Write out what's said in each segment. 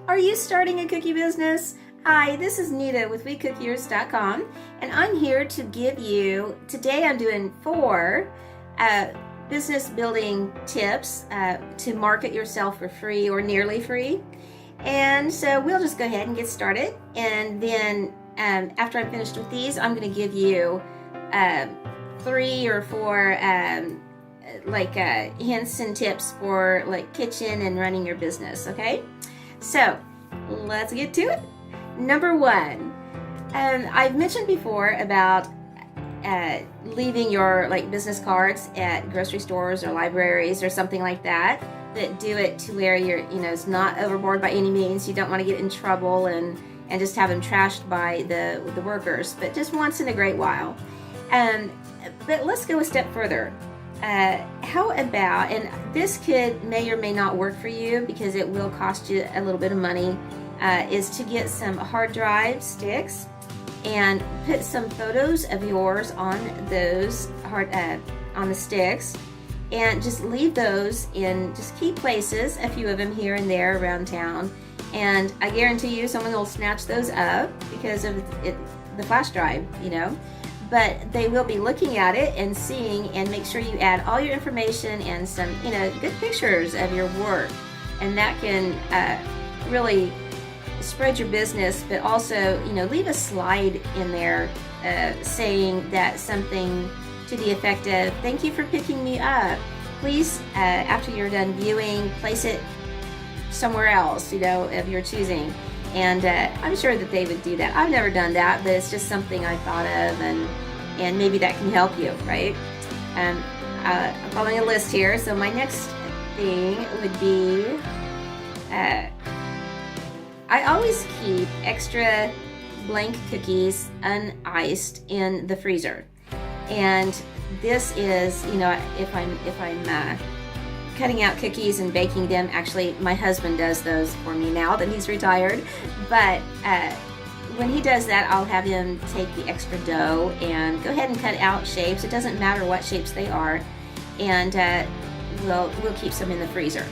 Are you starting a cookie business? Hi, this is Nita with WeCookiers.com, and I'm here to give you, today I'm doing 4 business building tips to market yourself for free or nearly free. And so we'll just go ahead and get started, and then after I'm finished with these, I'm going to give you 3 or 4 hints and tips for like kitchen and running your business. Okay, so let's get to it. Number 1, I've mentioned before about leaving your business cards at grocery stores or libraries or something like that do it to where you're, it's not overboard by any means. You don't want to get in trouble and just have them trashed by the workers, but just once in a great while. But let's go a step further. How about, and this may or may not work for you because it will cost you a little bit of money, is to get some hard drive sticks and put some photos of yours on those on the sticks, and just leave those in just key places, a few of them here and there around town, and I guarantee you someone will snatch those up because of the flash drive, but they will be looking at it and seeing, and make sure you add all your information and some good pictures of your work, and that can really spread your business. But also leave a slide in there saying that something to the effect of, "Thank you for picking me up. Please, after you're done viewing, place it somewhere else of your choosing." And I'm sure that they would do that. I've never done that, but it's just something I thought of, and maybe that can help you, right? I'm following a list here. So my next thing would be, I always keep extra blank cookies uniced in the freezer. And this is, if I'm cutting out cookies and baking them. Actually, my husband does those for me now that he's retired. But when he does that, I'll have him take the extra dough and go ahead and cut out shapes. It doesn't matter what shapes they are, and we'll keep some in the freezer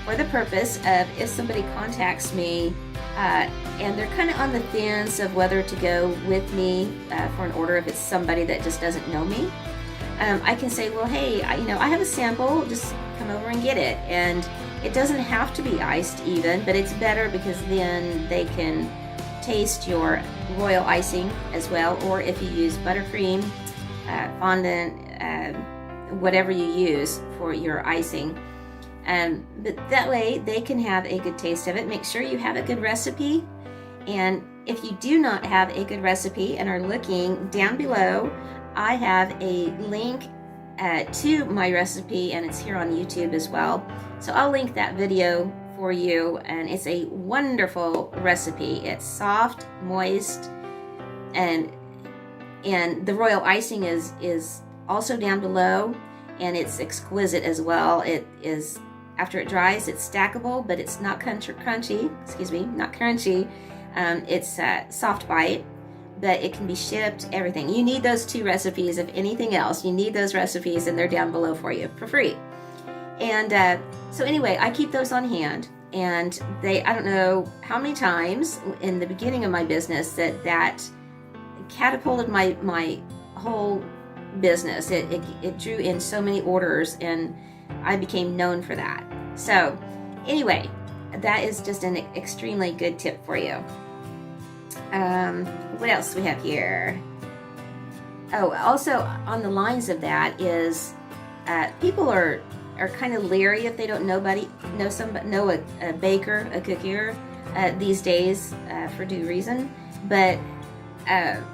for the purpose of, if somebody contacts me and they're kind of on the fence of whether to go with me for an order, if it's somebody that just doesn't know me, I can say, well, hey, I have a sample, just come over and get it. And it doesn't have to be iced even, but it's better because then they can taste your royal icing as well, or if you use buttercream, fondant, whatever you use for your icing. But that way they can have a good taste of it. Make sure you have a good recipe, and if you do not have a good recipe and are looking down below, I have a link to my recipe, and it's here on YouTube as well. So I'll link that video for you, and it's a wonderful recipe. It's soft, moist, and the royal icing is also down below, and it's exquisite as well. It is, after it dries, it's stackable, but it's not crunchy. Excuse me, not crunchy. It's a soft bite, but it can be shipped, everything. You need those 2 recipes. If anything else, you need those recipes, and they're down below for you for free. And so anyway, I keep those on hand, and I don't know how many times in the beginning of my business that catapulted my whole business. It drew in so many orders, and I became known for that. So anyway, that is just an extremely good tip for you. What else do we have here? Oh, also on the lines of that is, people are kind of leery if they don't know a baker, a cookier these days, for due reason. But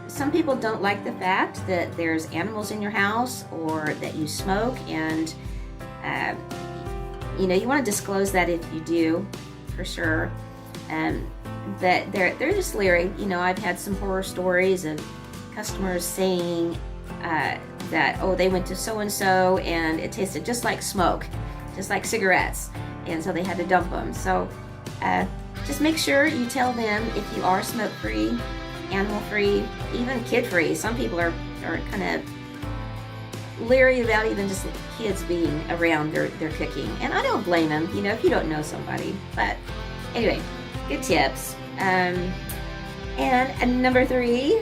some people don't like the fact that there's animals in your house, or that you smoke, and you want to disclose that if you do, for sure. That they're just leery. I've had some horror stories of customers saying that, oh, they went to so-and-so and it tasted just like smoke, just like cigarettes, and so they had to dump them. So just make sure you tell them if you are smoke-free, animal-free, even kid-free. Some people are kind of leery about even just kids being around their cooking, and I don't blame them, if you don't know somebody. But anyway, good tips. And number 3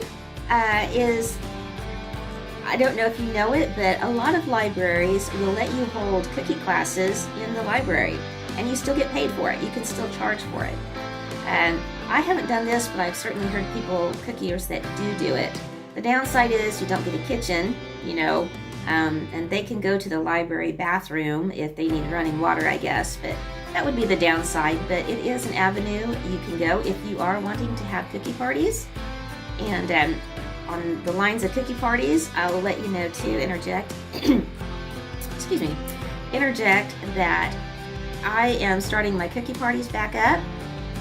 is, I don't know if you know it, but a lot of libraries will let you hold cookie classes in the library, and you still get paid for it. You can still charge for it. And I haven't done this, but I've certainly heard people, cookiers, that do it. The downside is you don't get a kitchen, you know, and they can go to the library bathroom if they need running water, I guess, but that would be the downside. But it is an avenue you can go if you are wanting to have cookie parties. And on the lines of cookie parties, I will let you know to interject, excuse me, interject that I am starting my cookie parties back up.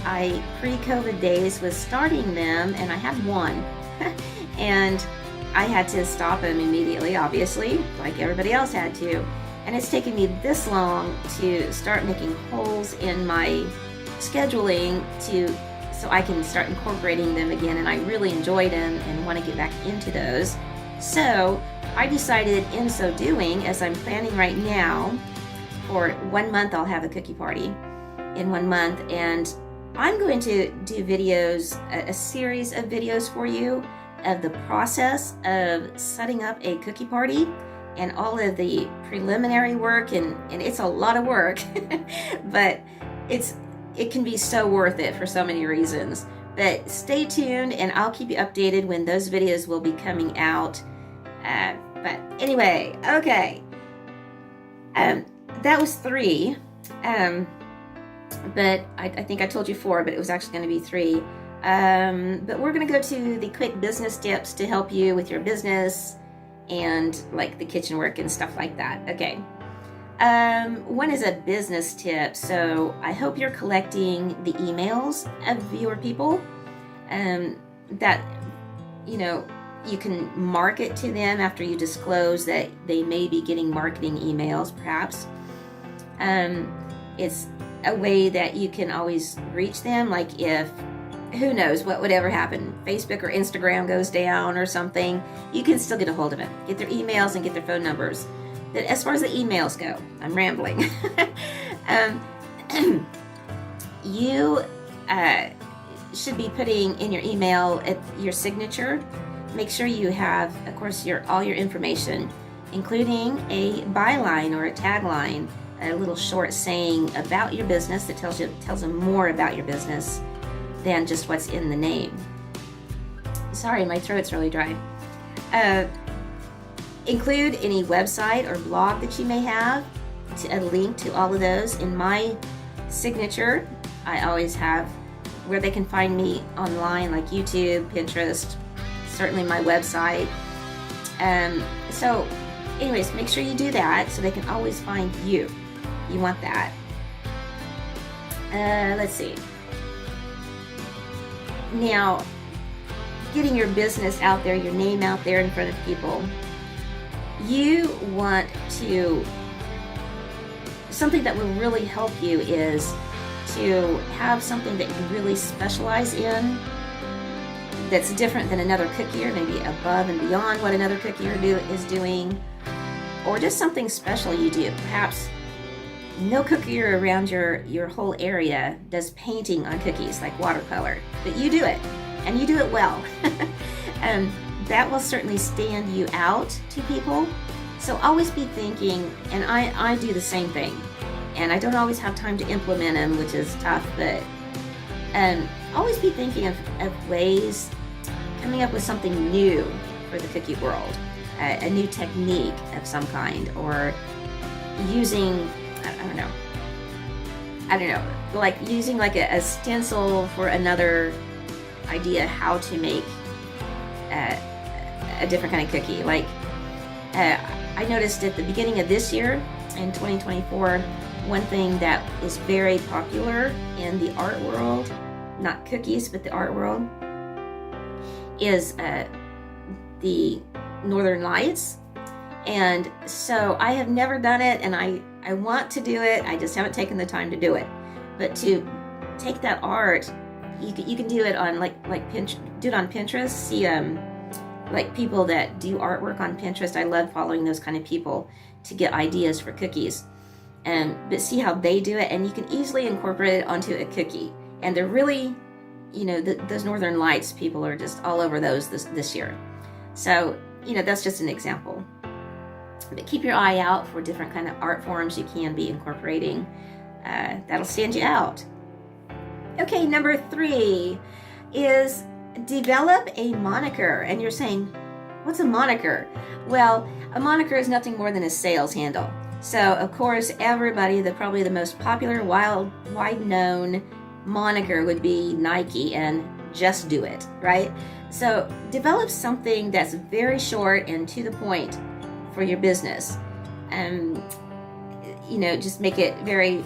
I, pre-COVID days, was starting them, and I had one, and I had to stop them immediately, obviously, like everybody else had to. And it's taken me this long to start making holes in my scheduling so I can start incorporating them again, and I really enjoy them and want to get back into those. So I decided, in so doing, as I'm planning right now, for 1 month I'll have a cookie party in 1 month, and I'm going to do videos, a series of videos for you of the process of setting up a cookie party and all of the preliminary work, and it's a lot of work, but it can be so worth it for so many reasons. But stay tuned, and I'll keep you updated when those videos will be coming out. But anyway, okay. That was 3. But I think I told you 4, but it was actually going to be 3. But we're going to go to the quick business tips to help you with your business and like the kitchen work and stuff like that. Okay. One is a business tip. So I hope you're collecting the emails of your people, that, you know, you can market to them after you disclose that they may be getting marketing emails, perhaps. It's a way that you can always reach them, like if, who knows what would ever happen, Facebook or Instagram goes down or something, you can still get a hold of them, get their emails and get their phone numbers. But as far as the emails go, I'm rambling. You should be putting in your email your signature. Make sure you have, of course, all your information, including a byline or a tagline, a little short saying about your business that tells them more about your business than just what's in the name. Sorry, my throat's really dry. Include any website or blog that you may have, a link to all of those. In my signature, I always have where they can find me online, like YouTube, Pinterest, certainly my website. So anyways, make sure you do that so they can always find you. You want that. Let's see. Now, getting your business out there, your name out there in front of people. You want to, something that will really help you is to have something that you really specialize in that's different than another cookier, maybe above and beyond what another cookier is doing, or just something special you do. Perhaps no cookier around your whole area does painting on cookies like watercolor, but you do it, and you do it well. And that will certainly stand you out to people. So always be thinking, and I do the same thing, and I don't always have time to implement them, which is tough, but always be thinking of ways, coming up with something new for the cookie world, a new technique of some kind, or using, I don't know, like using like a stencil for another idea how to make a different kind of cookie. Like I noticed at the beginning of this year, in 2024, one thing that is very popular in the art world, not cookies, but the art world, is the Northern Lights. And so I have never done it, and I want to do it. I just haven't taken the time to do it. But to take that art, you can do it on like do it on Pinterest. See like people that do artwork on Pinterest. I love following those kind of people to get ideas for cookies. But see how they do it, and you can easily incorporate it onto a cookie. And they're really, you know, those Northern Lights, people are just all over those this year. So, you know, that's just an example. But keep your eye out for different kind of art forms you can be incorporating. That'll stand you out. Okay, number 3 is develop a moniker. And you're saying, what's a moniker? Well, a moniker is nothing more than a sales handle. So, of course, everybody, probably the most popular, wide known moniker would be Nike and Just Do It, right? So, develop something that's very short and to the point for your business. You know, just make it very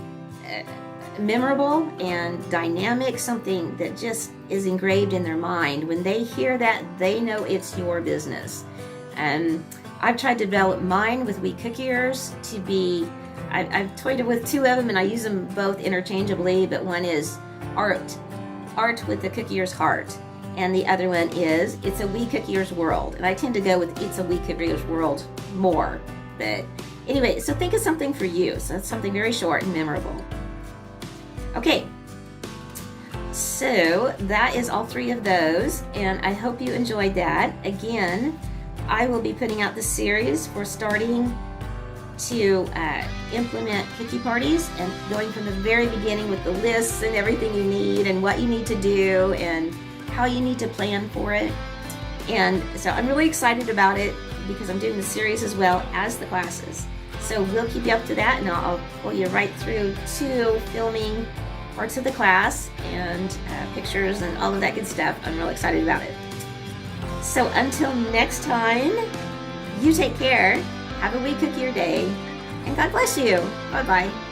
memorable and dynamic, something that just is engraved in their mind. When they hear that, they know it's your business. I've tried to develop mine with WeCookiers to be, I've toyed with 2 of them and I use them both interchangeably, but one is art with the cookier's heart, and the other one is It's a WeCookiers World. And I tend to go with It's a WeCookiers World more. But anyway, so think of something for you. So it's something very short and memorable. Okay, so that is all 3 of those, and I hope you enjoyed that. Again, I will be putting out the series for starting to implement cookie parties, and going from the very beginning with the lists and everything you need and what you need to do and how you need to plan for it. And so I'm really excited about it because I'm doing the series as well as the classes. So we'll keep you up to that, and I'll pull you right through to filming parts of the class and pictures and all of that good stuff. I'm real excited about it. So until next time, you take care, have a WeCookier day, and God bless you. Bye-bye.